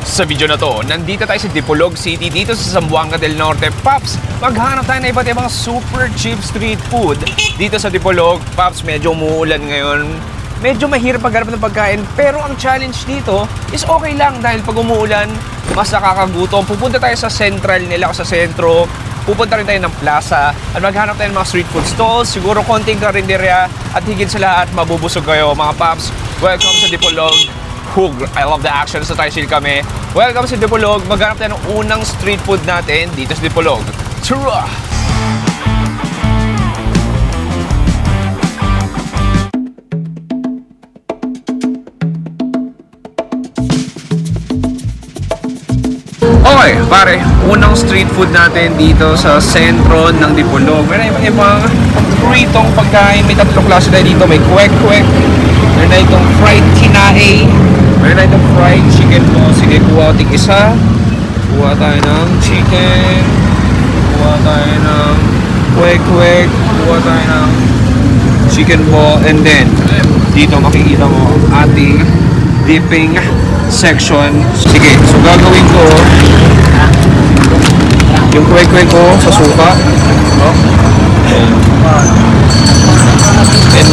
Sa video na to, nandito tayo sa Dipolog City dito sa Zamboanga del Norte. Paps, maghanap tayo na iba't ibang super cheap street food dito sa Dipolog. Paps, medyo umuulan ngayon. Medyo mahirap maghanap ng pagkain, pero ang challenge dito is okay lang dahil pag umuulan, mas nakakagutom. Pupunta tayo sa central nila o sa sentro. Pupunta rin tayo ng plaza at maghanap tayo ng mga street food stalls. Siguro konting karinderya at higit sa lahat, mabubusog kayo. Mga Paps, welcome sa Dipolog. Hug, I love the action. Sa tricycle kami. Welcome sa Dipolog. Maghanap tayo ng unang street food natin dito sa Dipolog. Tara! Okay, pare, unang street food natin dito sa sentro ng Dipolog. Meron ibang pritong pagkain. May tatlong klase tayo dito. May kwek-kwek. Meron na itong fried kinae. Meron na itong fried chicken mo. Sige, kuha ko isa. Kuha tayo ng chicken. Kuha tayo ng kwek-kwek. Kuha tayo ng chicken mo. And then, dito makikita mo ating dipping section. Sige, so gagawin ko yung kwek-kwek ko sa suka. And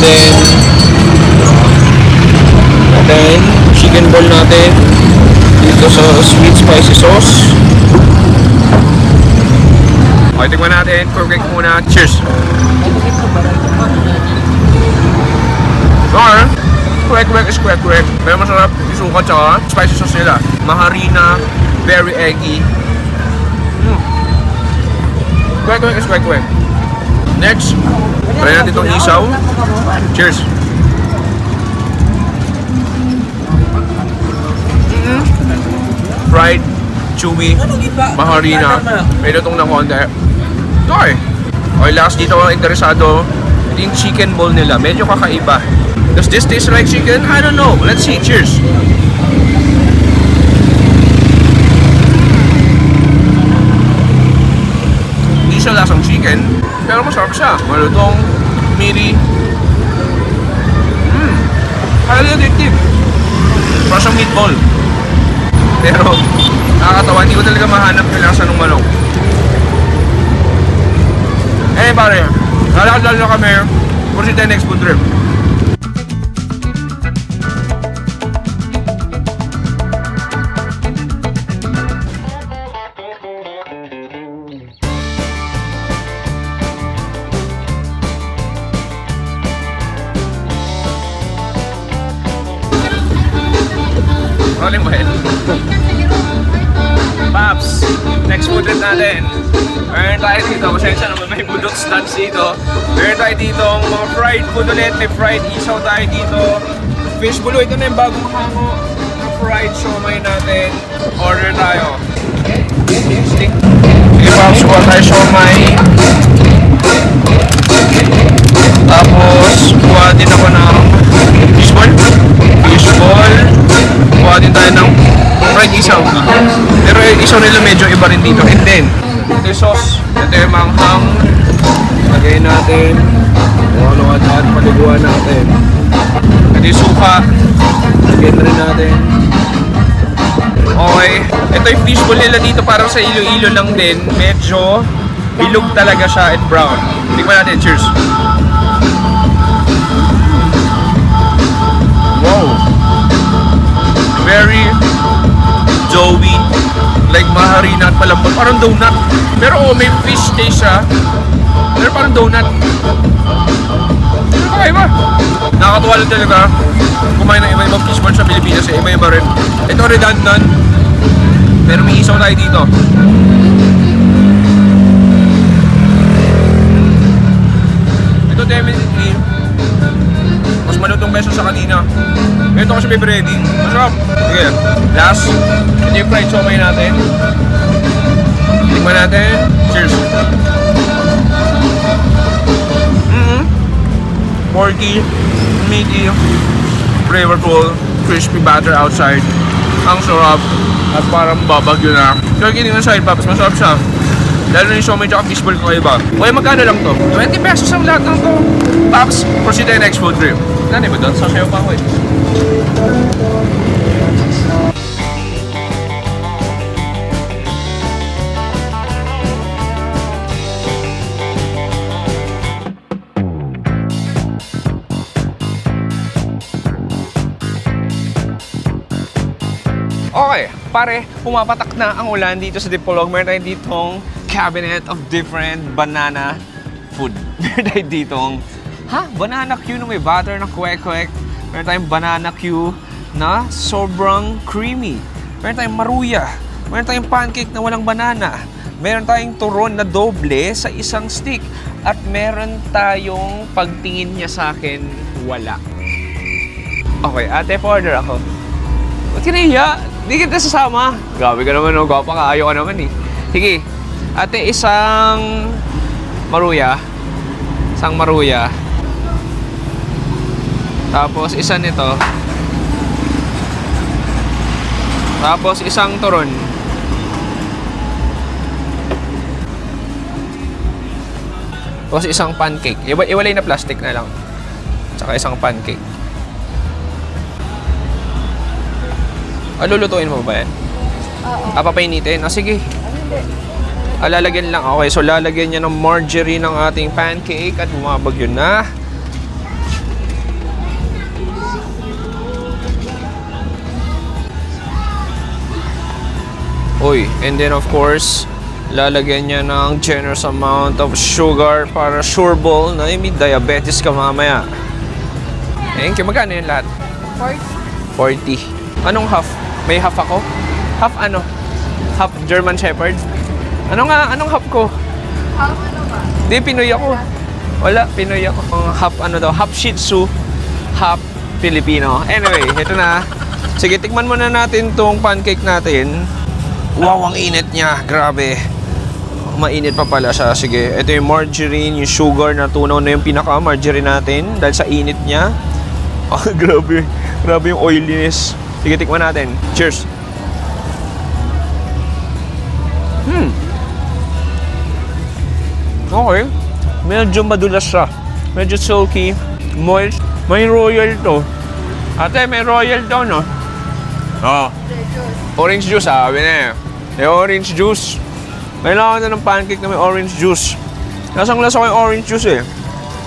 then chicken ball natin dito sa sweet spicy sauce. Okay, tingnan natin. Kwek-kwek muna. Cheers! Okay. Kwek-kwek is kwek-kwek. Pero masarap yung suka tsaka spicy sauce nila. Maharina, very eggy. Kwek-kwek is kwek-kwek. Next, try natin itong isaw. Cheers! Fried, chewy, maharina. May lutong ng konti. Okay. Okay, last dito ang interesado. Ito yung chicken ball nila. Medyo kakaiba. Does this taste like chicken? I don't know. Let's see. Cheers! Hindi siya lasang chicken, pero masarap siya. Malutong, meaty. Highly addictive. Parang siyang meatball. Pero, nakakatawa. Hindi ko talaga mahanap yung lasa ng manok. Eh, pare. Lalakad na kami. Proceed tayo next food trip. Rolling mo head. Paps, next food trip natin. Meron tayo dito, pasensya naman may budok stunts dito. Meron tayo dito mga fried food ulit, may fried isaw tayo dito. Fish bulo, ito na yung bagong hango. Fried siomay natin. Order tayo. Stick. Sige Paps, kuha tayo siomay. Tapos, kuha din ako ng fishball. Fishball. Kuha din tayo ng fried isaw. Pero yung isaw nila medyo iba rin dito. And then, ito yung sauce. Ito yung manghang. Lagay natin. Ano at paliguan natin. Ito yung suka. Lagyan rin natin. Okay. Ito yung fishball nila dito. Parang sa ilo-ilo lang din. Medyo bilog talaga siya and brown. Tingnan natin. Cheers! Wow! Very doughy, like maharina at malambot, parang donut. Pero may fish taste siya, pero parang donut. Okay ba? Nakakatuwa lang talaga kumain ng iba-ibang fishball sa Pilipinas, iba-iba rin. Ito redundant, pero may isaw tayo dito. Ito definitely mas malutong beso sa kanina. Ito kasi may bready. Masarap. Sige. Last, ito yung fried siomay natin. Tingnan natin. Cheers. Porky, meaty, flavorful, crispy batter outside. Ang sarap. At parang babagyo na. So, kinig ng side Paps. Masarap siya. Lalo na yung siomay tsaka fishball ko iba. Okay, magkano lang to? 20 pesos ang lahat ng to. Paps, proceed tayo next food trip. Nani ba doon? Sasayaw pa ako eh. Okay, pare, pumapatak na ang ulan dito sa Dipolog. Meron tayo ditong cabinet of different banana food. Meron tayo ditong, banana Q na may butter na kwek-kwek. Meron tayong banana Q na sobrang creamy. Meron tayong maruya. Meron tayong pancake na walang banana. Meron tayong turon na doble sa isang stick. At meron tayong pagtingin niya sa akin, wala. Okay, ate, pa-order ako. Ba't kinahiya? Di kita sasama. Grabe ka naman, no? Gwapa ka. Ayaw ka naman, eh. Sige. Ate, isang maruya. Isang maruya. Tapos, isa nito. Tapos, isang turon. Tapos, isang pancake. Iwalay na plastic na lang. Tsaka isang pancake. Lulutuin mo ba yan? Oo. Papainitin? Sige. Lalagyan lang. Okay, so lalagyan niya ng margarine ng ating pancake at bumabag yun na. Uy, and then of course, lalagyan niya ng generous amount of sugar para sureball na may diabetes ka mamaya. Thank you. Magkano yun lahat? 40. 40. Anong half? May half ako? Half ano? Half German Shepherd? Anong half ko? Half ano ba? Di, Pinoy ako. Wala, Pinoy ako. Half ano daw? Half Shih Tzu, half Filipino. Anyway, ito na. Sige, tikman muna natin tong pancake natin. Wow, ang init niya. Grabe. Mainit pa pala siya. Sige, ito yung margarine, yung sugar na tunaw na yung pinaka-margarine natin dahil sa init niya. Grabe. Grabe yung oiliness. Sige, tikman natin. Cheers! Okay. Medyo madulas siya. Medyo silky. Moist. May royal to. Ate, may royal to, no? Orange juice, sabi na eh. May orange juice. Kailangan na ng pancake na may orange juice. Lasang-lasa ko yung orange juice eh.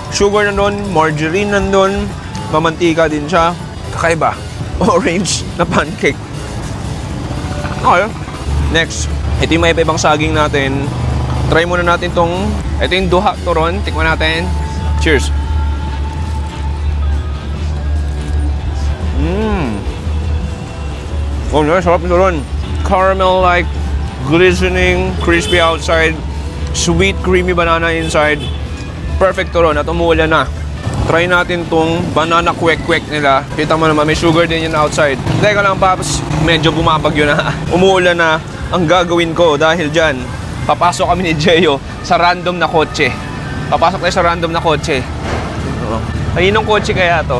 Sugar nandun, margarine nandun, mamantika din siya. Kakaiba. Orange na pancake. Okay. Next. Ito yung may ibang saging natin. Try muna natin tong, ito yung duha turon. Tikman natin. Cheers. Oh, nice. Sarap turon. Caramel-like, glistening, crispy outside, sweet, creamy banana inside. Perfect turon at umuulan na. Try natin tong banana kwek-kwek nila. Kita mo naman, may sugar din yun outside. Teka lang, Paps. Medyo bumabagyo na. Umuulan na. Ang gagawin ko dahil dyan, papasok kami ni Jeyo sa random na kotse. Papasok tayo sa random na kotse. Kaninong kotse kaya to?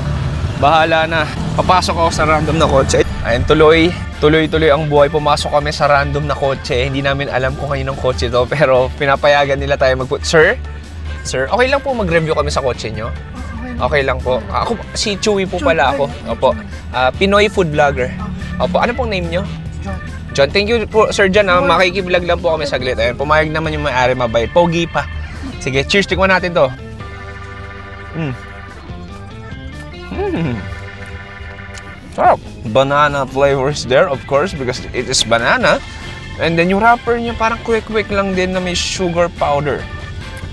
Bahala na. Papasok ako sa random na kotse. Ayun, tuloy-tuloy ang buhay. Pumasok kami sa random na kotse. Hindi namin alam kung kaninong kotse to. Pero pinapayagan nila tayo Sir, okay lang po mag-review kami sa kotse nyo? Okay lang po. Ako, si Chewy po pala ako. Opo. Pinoy food vlogger. Opo. Ano pong name nyo? John. Thank you po, Sir John. Makikiblog lang po kami saglit. Ayun, pumayag naman yung may-ari, mabait. Pogi pa. Sige, cheers. Tikman natin to. Sarap. Banana flavors there, of course, because it is banana. And then yung wrapper niya parang quick lang din na may sugar powder.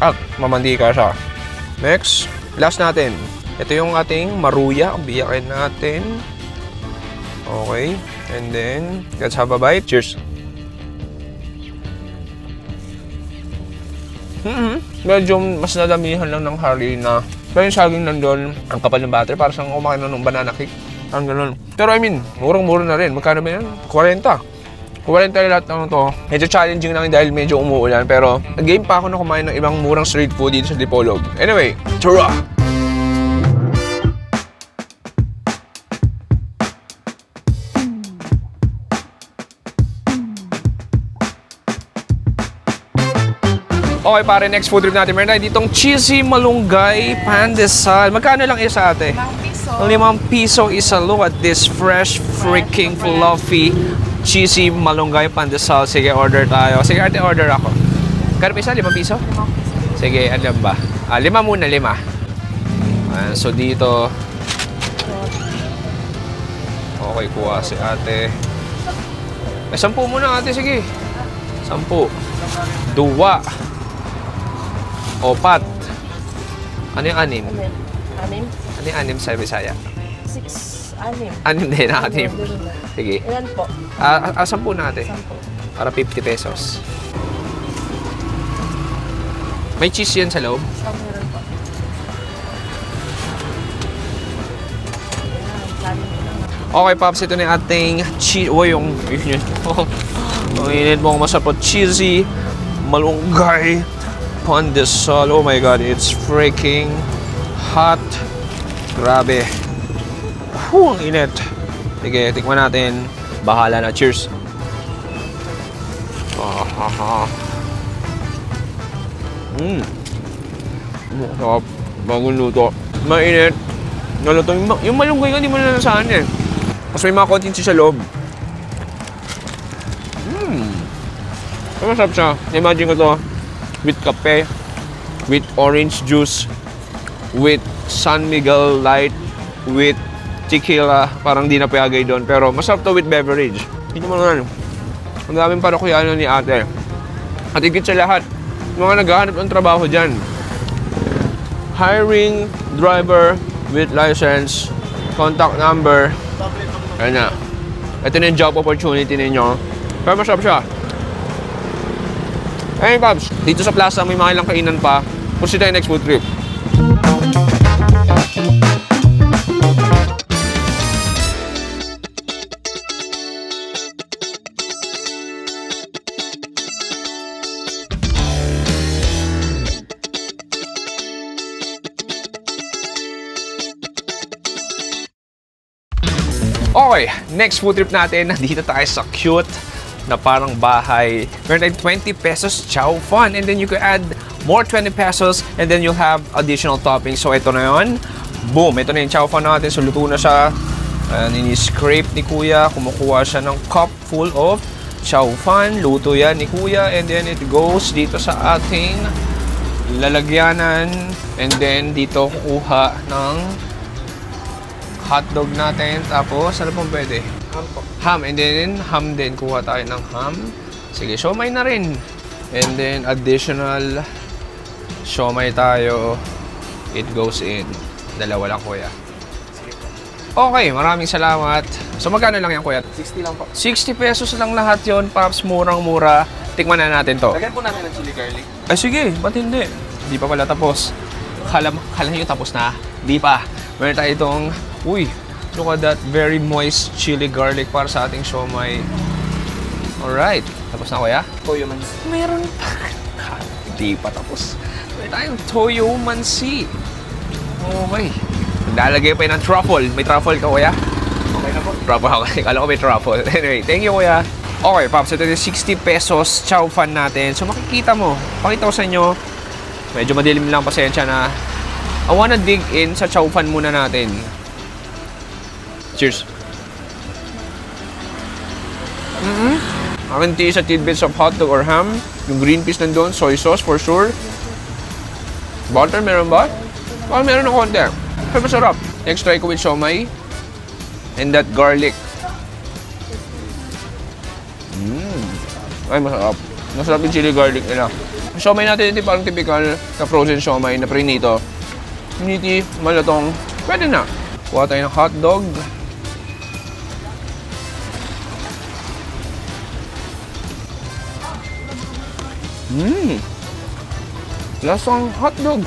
At mamandika siya. Next, last natin. Ito yung ating maruya. Biyakin natin. Okay. And then, let's have a bite. Cheers. Medyo mas nadamihan lang ng harina. Pero yung saging nandun, ang kapal ng butter, para siyang kumakain ng banana cake. Ang ganun. Pero I mean, murang-mura na rin. Magkano ba yan? 40. 40 lahat ng to. Medyo challenging lang dahil medyo umuulan. Pero game pa ako na kumain ng ibang murang street food dito sa Dipolog. Anyway, tara! Okay pare, next food trip natin. Meron tayo ditong cheesy malunggay pandesal. Magkano lang isa ate? 5 piso isa. Look at this fresh, freaking fluffy, cheesy malunggay pandesal. Sige, order tayo. Sige ate, order ako. Magkano pa isa? 5 piso? 5 piso. Sige, alam ba? 5 muna, 5. So dito. Okay, kuha si ate. 10 muna ate, sige. 10. 2. 4. Ano yung 6? Ano yun? Anim? Ano yung 6 sa Bisaya? 6, anim. 6 din, 6. Sige. Ilan po? 10 na ate. 10. Para 50 pesos. May cheese yan sa loob? Meron po. Okay, Pops, ito na yung ating cheese. Uy, yung yun. Ang init mo masapot. Cheesy, malunggay, pandesal. Oh my God, it's freaking hot. Grabe. Ang init. Sige, tikman natin. Bahala na. Cheers. Sarap. Bagong luto. Mainit. Naluto. Yung malunggay nga, di mo nalasahan eh. Mas may mga konting cheese sa loob. Masarap siya. Imagine ko to with kape, with orange juice, with San Miguel Light, with tequila. Parang di na payagay doon. Pero masarap to with beverage. Hindi mo naman. Ang daming parakuyaano ni ate. At higit sa lahat, mga naghahanap ng trabaho dyan. Hiring driver with license, contact number. Ayan na. Ito na yung job opportunity ninyo. Pero masarap siya. Ayun, Pops. Dito sa plaza, may mga ilang kainan pa. Pusi tayo next food trip. Okay, next food trip natin. Nandito tayo sa cute na parang bahay. Meron tayong 20 pesos chow fun. And then you can add more 20 pesos and then you'll have additional toppings. So ito na yun. Boom! Ito na yung chow fun natin. So luto na siya. Nini-scrape ni Kuya. Kumukuha siya ng cup full of chow fun. Luto yan ni Kuya. And then it goes dito sa ating lalagyanan. And then dito kukuha ng hotdog natin. Tapos, ano pong pwede? Ham po. Ham. And then, ham din. Kuha tayo ng ham. Sige, siomay na rin. And then, additional siomay tayo. It goes in. Dalawa lang, Kuya. Okay, maraming salamat. So, magkano lang yan, Kuya? 60 lang po. 60 pesos lang lahat yon, Pops. Murang-mura. Tikman na natin to. Lagyan po natin ng chili garlic. Ay, sige. Ba't hindi? Hindi pa pala tapos. Kala nyo tapos na? Di pa. Meron tayo itong, uy, look at that. Very moist chili garlic para sa ating siomay. Alright. Tapos na, Kuya? Toyo mansi. Meron pa. Hindi pa tapos. Meron tayong toyo mansi. Okay. Naglalagay pa yun ng truffle. May truffle ka, Kuya? Okay na po. Truffle ako. Kala ko may truffle. Anyway, thank you, Kuya. Okay, Pops. Ito yung 60 pesos chow fun natin. So, makikita mo. Pakita ko sa inyo. Medyo madilim lang, pasensya na. I wanna dig in sa chow fun muna natin. Cheers. Akin tea sa tidbits of hotdog or ham. Yung green peas nandun. Soy sauce for sure. Butter, meron ba? Oh, meron ng konti. Pero masarap. Next, try ko with siomay. And that garlic. Ay, masarap. Masarap yung chili garlic nila. Siomay natin hindi parang typical na frozen siomay na prinito. Meaty, malatong. Pwede na. Kuha tayo ng hotdog. Lasang hotdog.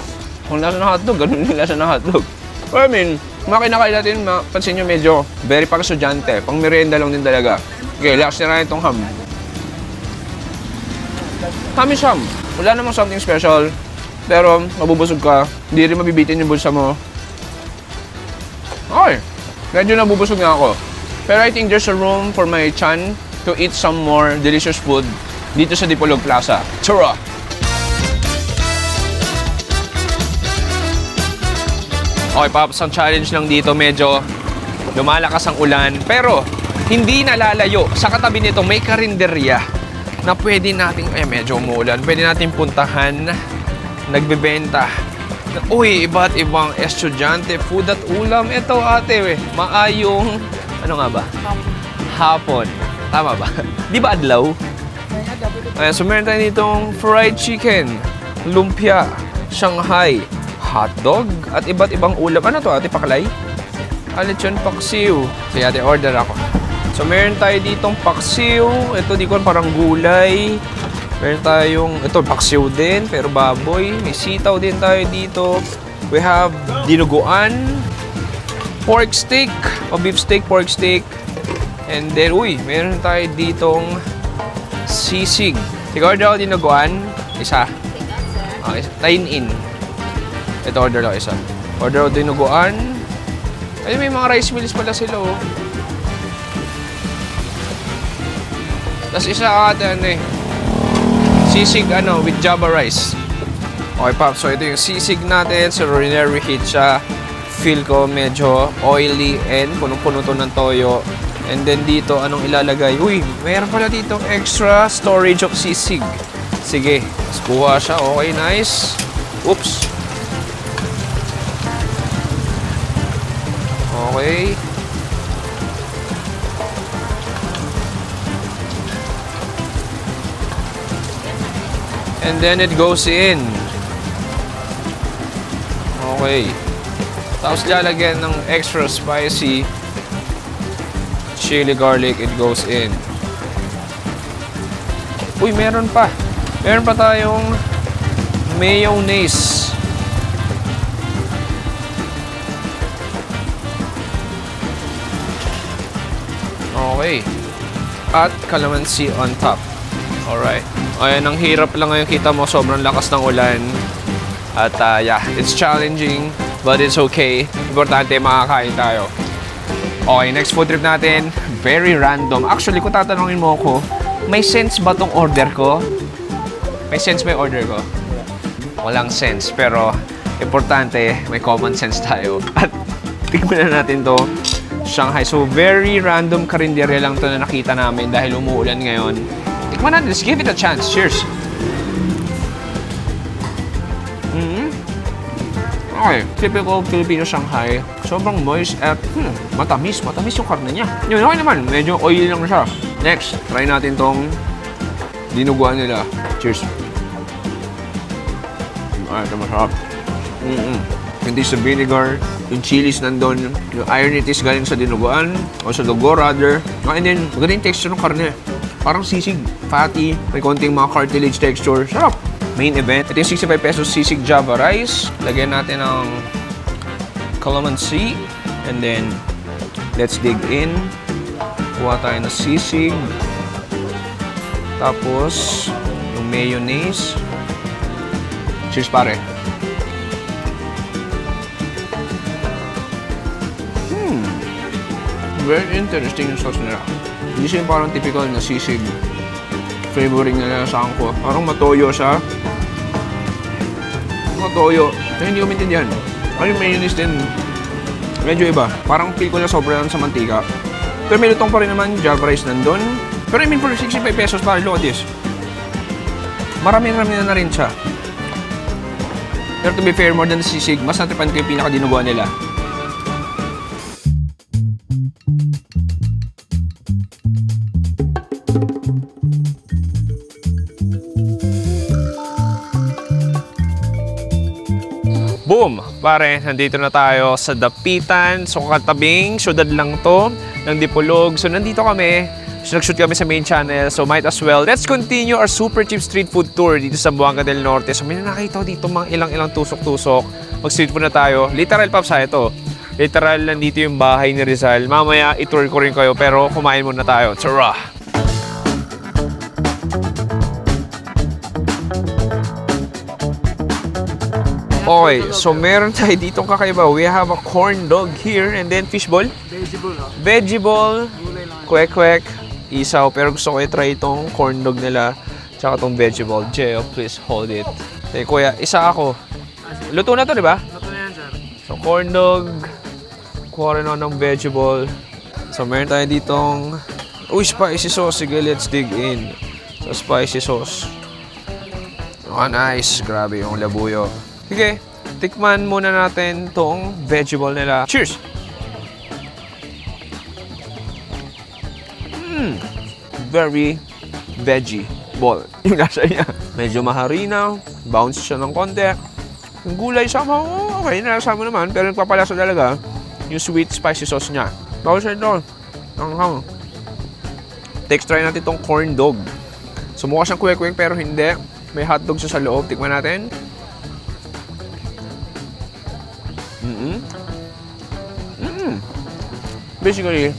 Kung lasa ng hotdog, ganun yung lasa ng hotdog. I mean, mga kinakain natin, mapansin nyo medyo very pang estudyante. Pang merienda lang din talaga. Okay, last na rin itong ham. Ham is ham. Wala namang something special. Pero, mabubusog ka. Hindi rin mabibitin yung bulsa mo. Okay. Medyo nabubusog na ako. Pero I think there's a room for my chan to eat some more delicious food dito sa Dipolog Plaza. Tara! Okay, Pops, ang challenge lang dito, medyo lumalakas ang ulan. Pero, hindi nalalayo. Sa katabi nito, may karinderya na pwede nating, ay medyo umuulan, pwede nating puntahan, nagbebenta. Uy, iba't ibang estudyante, food at ulam. Ito ate, maayong, ano nga ba? Hapon. Tama ba? Di ba adlaw? Ayan, so meron tayo ditong fried chicken, lumpia, Shanghai, hotdog, at iba't ibang ulam. Ano to, ate paklay? Lechon paksiw. So, ate, order ako. So, meron tayo ditong paksiw. Ito, di ko parang gulay. Meron tayong, ito, paksiw din, pero baboy. May sitaw din tayo dito. We have dinuguan, pork steak, o beef steak, pork steak. And then, meron tayo ditong sisig. Sige, order ako dinuguan. Isa. Okay, dine-in. Ito, order ako isa. Order ako dinuguan. Ay, may mga rice meals pala sila, oh. Tapos isa ata, sisig, with java rice. Okay, Pop. So, ito yung sisig natin. So, reheat siya. Feel ko medyo oily and punong-puno to ng toyo. And then dito, anong ilalagay? Mayroon pala dito extra storage of sisig. Sige, mas kuha siya. Okay, nice. Oops. Okay. And then it goes in. Okay. Tapos lalagyan ng extra spicy chili garlic. It goes in. Meron pa. Meron pa tayong mayonnaise. Okay. At calamansi on top. Alright. Ayan, ang hirap lang ngayon. Kita mo, sobrang lakas ng ulan. At yeah, it's challenging, but it's okay. Importante, makakain tayo. Okay, next food trip natin. Very random. Actually, kung tatanungin mo ako, may sense ba tong order ko? May sense ba yung order ko? Walang sense, pero importante, may common sense tayo. At tignan na natin to. Shanghai. So, very random karinderya lang to na nakita namin dahil umuulan ngayon. Tikman natin. Let's give it a chance. Cheers! Okay. Typical Filipino Shanghai. Sobrang moist at matamis. Matamis yung karne niya. Yun, okay naman. Medyo oily lang siya. Next, try natin tong dinuguan nila. Cheers! Alright, ito masarap. Hindi sa vinegar, yung chilies nandun, yung iron-itis galing sa dinuguan, o sa dugo rather. And then, maganda yung texture ng karne. Parang sisig, fatty, may konting mga cartilage texture. Sarap! Main event, ito yung 65 pesos sisig java rice. Lagyan natin ng calamansi. And then, let's dig in. Kuha tayo ng sisig. Tapos, yung mayonnaise. Cheers, pare. Very interesting yung sauce nila. Hindi siya yung parang typical na sisig. Flavoring nila sa angko. Parang matoyo siya. Matoyo. Kaya hindi ko maintindihan. Parang yung mayonnaise din. Medyo iba. Parang feel ko na sobrang sa mantika. Pero may lutong pa rin naman yung java rice nandun. Pero I mean for 65 pesos pa, look at this. Marami-rami na rin siya. Pero to be fair, more than the sisig, mas natipan ko yung pinaka-dinuguan nila. Boom! Pare, nandito na tayo sa Dapitan. So, katabing syudad lang to ng Dipolog. So, nandito kami. So, nag-shoot kami sa main channel. So, might as well. Let's continue our super cheap street food tour dito sa Zamboanga del Norte. So, may nakita ko dito mga ilang tusok-tusok. Mag-street food na tayo. Literal, Paps, ha, ito. Literal, nandito yung bahay ni Rizal. Mamaya, itour ko rin kayo. Pero, kumain muna tayo. Tara! Okay, so meron tayo ditong kakaiba. We have a corn dog here and then fishball. Vegetable, no? Vegetable, kwek-kwek, isaw. Pero gusto ko i-try itong corn dog nila tsaka itong vegetable. Jeo, please hold it. Okay, kuya, isa ako. Luto na to, di ba? Luto na yan, sir. So, corn dog, kuha rin ako ng vegetable. So, meron tayo ditong spicy sauce. Sige, let's dig in. So, spicy sauce. Oh, nice. Grabe yung labuyo. Sige, tikman muna natin tong vegetable nila. Cheers! very veggie ball. Yung lasa niya. Medyo maharina, bounce siya ng konti. Yung gulay sama, okay, nasama naman. Pero nagpapalasa talaga yung sweet spicy sauce niya. Bawas siya ito. Ang Text try natin itong corn dog. So mukha siyang kwek-kwek pero hindi. May hotdog siya sa loob. Tikman natin. Basically,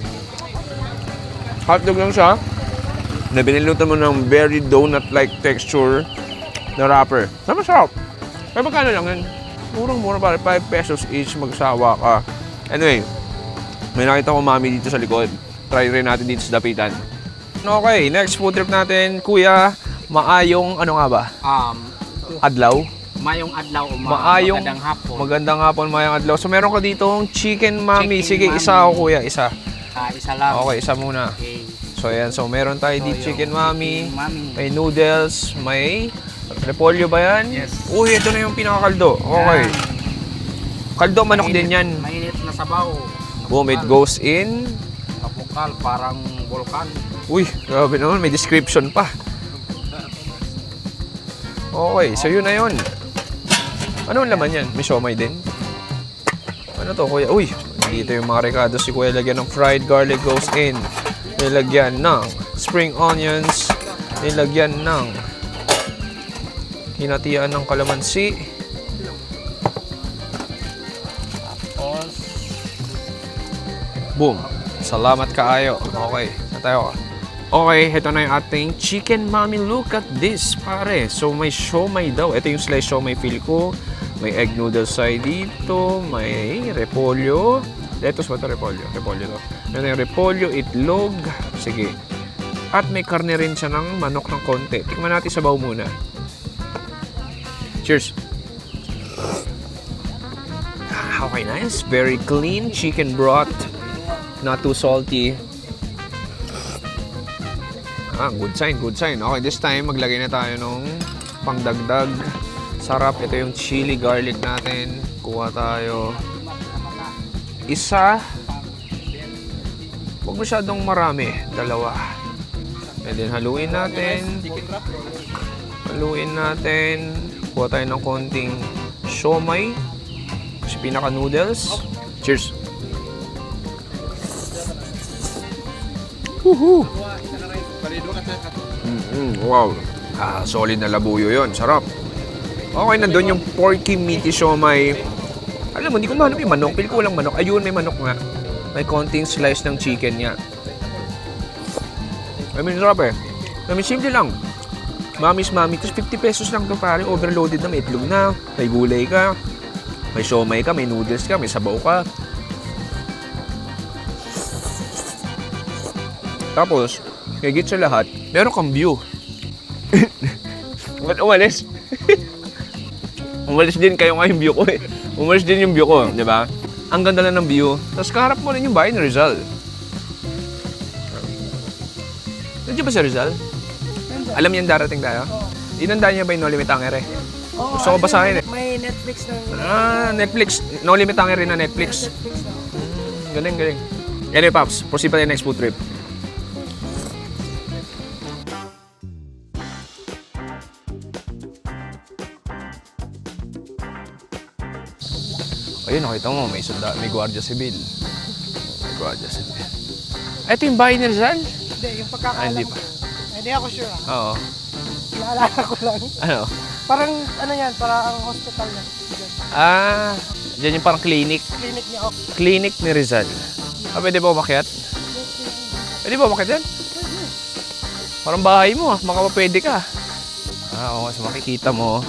hotdog lang siya na binilutan mo ng very donut-like texture na wrapper. Masarap. Pero magkano lang yan? Murang-mura pare. 5 pesos each, magsawa ka. Anyway, may nakita ko mami dito sa likod. Try rin natin dito sa dapitan. Okay, next food trip natin. Kuya, maayong ano nga ba? Adlaw? Mayong adlaw o magandang hapon. Magandang hapon, mayong adlaw. So meron ka ditong chicken mami. Sige, isa ako kuya, isa. Isa lang. Okay, isa muna. Okay. So ayan, so meron tayo dito chicken mami. Mami. May noodles, may repolyo ba yan? Yes. Uy, ito na yung pinakakaldo. Okay. Kaldo, manok din yan. Mainit na sabaw. Boom, it goes in. Kapukal, parang volcan. Uy, grabe naman, may description pa. Okay, so yun na yun. Anong laman yan? May siomay din? Ano to, kuya? Uy, dito yung mga recado si kuya. Lagyan ng fried garlic goes in. Nilagyan ng spring onions. Nilagyan ng hinatian ng kalamansi. Tapos, Boom. Salamat kaayo. Okay, na tayo. Okay, ito na yung ating chicken mami. Look at this, pare. So, may siomay daw. Ito yung slice siomay feel ko. May egg noodles side dito. May repolyo. Lettuce ba ito? Repolyo. Repolyo to. Ito yung repolyo, itlog. Sige. At may karne rin siya ng manok ng konti. Tikman natin sabaw muna. Cheers. Okay, nice. Very clean chicken broth. Not too salty. Good sign, good sign. Okay, this time, maglagay na tayo ng pangdagdag. Sarap. Ito yung chili garlic natin. Kuha tayo. Isa. Huwag masyadong marami. Dalawa. And then, haluin natin. Haluin natin. Kuha tayo ng konting siomay. Kasi pinaka-noodles. Cheers! Woohoo! Wow! Solid na labuyo yon. Sarap. Okay, nandun yung porky meaty siomay. Alam mo, hindi ko mahanap yung manok. Pili ko walang manok. Ayun, may manok nga. May konting slice ng chicken niya. I mean, sarap eh. I mean, simple lang. Mami's mami. Tapos 50 pesos lang ito pare. Overloaded na. May itlog na. May gulay ka. May siomay ka. May noodles ka. May sabaw ka. Tapos, higit sa lahat, meron kang view. Ba't umalis? Umalis din kayo nga yung view ko eh. Umalis din yung view ko, di ba? Ang ganda lang ng view. Tapos kaharap mo rin yung bahay ni Rizal. Nandiyan ba si Rizal? Alam niyan darating tayo? Inandaan niya ba yung No Limit Tangere? Gusto ko basahin eh. May Netflix na. Netflix. No Limit Tangere na Netflix. Galing, galing. Anyway, Paps, proceed pa tayo next food trip. Ayun, nakita mo, may Guardia Civil. May Guardia Civil. Ito yung bahay ni Rizal? Hindi, yung pagkakaalam Hindi pa. ko. Hindi ako sure Oo. Naalala ko lang. Ano? Parang ano yan, parang hospital yan. Diyan yung parang clinic. Clinic niya. Clinic ni Rizal. Pwede ba umakyat? Pwede ba umakyat yan? Parang bahay mo, makapapwede ka. Oo, so makikita mo.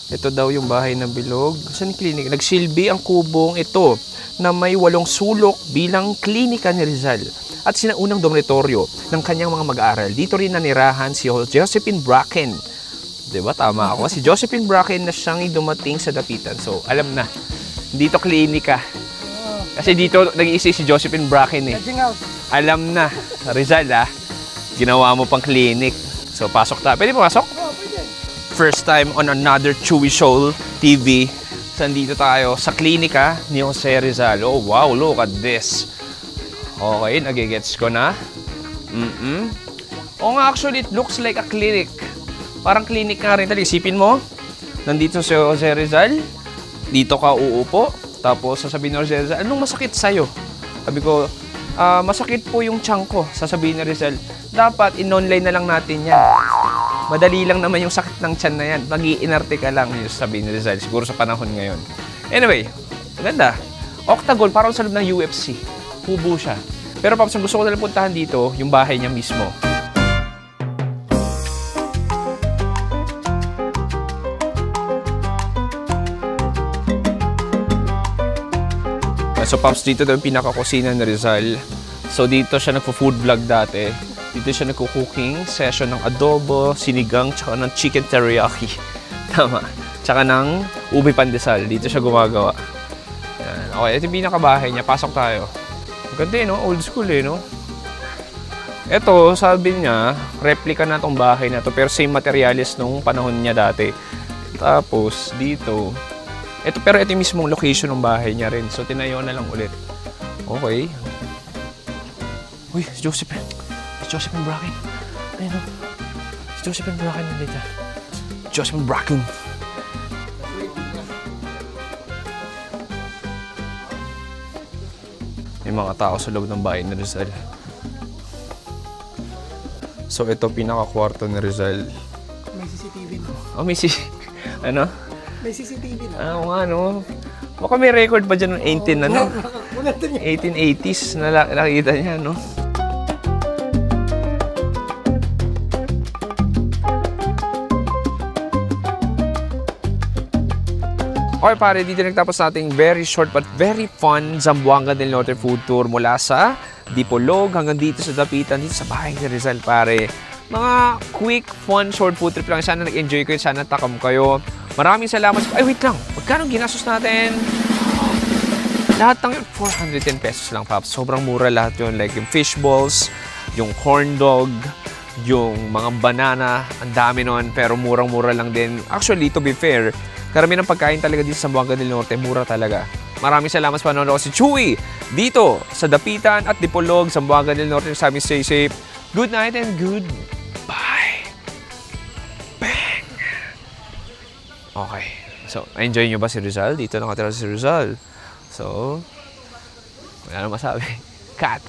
Ito daw yung bahay ng bilog. Saan yung clinic? Nagsilbi ang kubong ito na may 8 sulok bilang klinika ni Rizal at sinaunang dormitoryo ng kanyang mga mag-aaral. Dito rin nanirahan si Josephine Bracken. Diba? Tama ako. Si Josephine Bracken na siyang dumating sa dapitan. So, alam na. Dito klinika. Kasi dito nag-iisip si Josephine Bracken eh. Alam na. Rizal ginawa mo pang clinic. So, pasok tayo. Pwede pa pasok? First time on another Chewy Show TV. Sandito tayo sa klinika ni Jose Rizal. Oh, wow, look at this. Okay, nagigets ko na. Oo nga, actually, it looks like a clinic. Parang clinic nga rin. Tali, isipin mo, nandito si Jose Rizal, dito ka uupo, tapos sasabihin ni Jose Rizal, anong masakit sa'yo? Sabi ko, masakit po yung tiyan ko. Sasabihin ni Rizal, dapat in-online na lang natin yan. Madali lang naman yung sakit ng tiyan na yan. Mag-iinarte ka lang, yung sasabihin ni Rizal, siguro sa panahon ngayon. Anyway, maganda. Octagon, parang sa loob ng UFC. Kubo siya. Pero Paps, ang gusto ko nalang puntahan dito, yung bahay niya mismo. So Pops, dito daw yung pinaka-kusina ni Rizal. So dito siya nagpo-food vlog dati. Dito siya nagko-cooking session ng adobo, sinigang, tsaka ng chicken teriyaki. Tama. Tsaka ng ubi pandesal. Dito siya gumagawa. Yan. Okay, ito yung pinaka-bahay niya. Pasok tayo. Ganda eh, no? Old school eh, no? Ito, sabi niya, replica na tong bahay na to, pero same materials nung panahon niya dati. Tapos, dito, pero ito yung mismong location ng bahay niya rin. So, tinayo na lang ulit. Okay. Uy, si Josephine. Si Josephine Bracken. Ayun o. Si Josephine Bracken nandito. Josephine Bracken. May mga tao sa loob ng bahay ni Rizal. So, ito pinaka-kwarto ni Rizal. May CCTV na. Oh, may ano? May CCTV na. Oo nga, no? Baka may record pa dyan ng 18, ano? Maganda niya. 1880s na nakita niya, no? Okay pare, dito nagtapos nating very short but very fun Zamboanga del Norte food tour mula sa Dipolog hanggang dito sa Dapitan, dito sa bahay ni Rizal pare. Mga quick, fun, short food trip lang. Sana nag-enjoy kayo, sana takam kayo. Maraming salamat. Ay, wait lang. Magkano ginastos natin? Lahat ng yun, 410 pesos lang, Paps. Sobrang mura lahat yun. Like yung fish balls, yung corn dog, yung mga banana. Ang dami nun, pero murang-mura lang din. Actually, to be fair, karamihan ng pagkain talaga dito sa Zamboanga del Norte, mura talaga. Maraming salamat sa panonood ko si Chewy dito sa Dapitan at Dipolog, Zamboanga del Norte. Sabi, stay safe. Good night and good bye. Bang! Okay. So, enjoy nyo ba si Rizal? Dito nakatira si Rizal. So, wala na masabi. Cut!